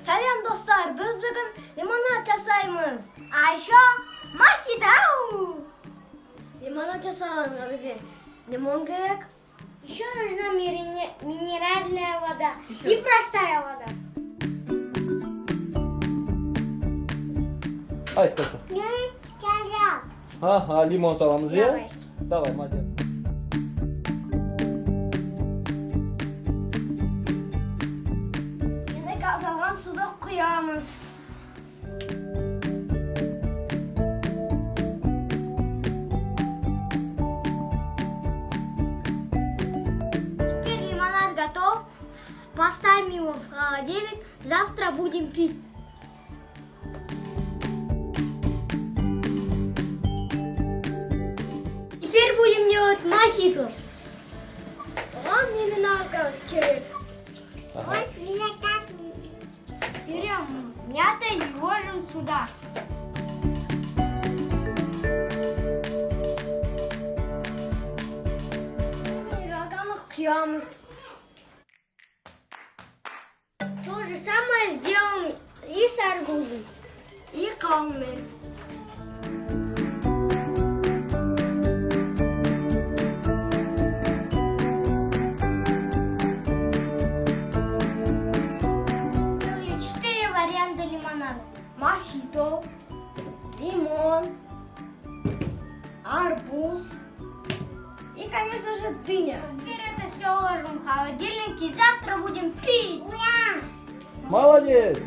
Салям достар, biz bugün limonat жасаймыз. А еще мохито. Limonat жасауға бізге лимон керек. Еще нужна минеральная вода и простая вода. Haydi kızım. Ha, limon salamız ya. Давай. Давай, молодец. Енді газ алған суды құямыз. Теперь лимонад готов. Поставим его в холодильник. Завтра будем пить. Теперь будем делать мохито. Вам не надо керек. Ага. Берем мята и ложим сюда. Роганных кьямыз. То же самое сделаем и с арбузом, и калмен. Четыре варианта лимонада. Мохито, лимон, арбуз и, конечно же, дыня. Теперь это все ложим в холодильник и завтра будем пить. Молодец.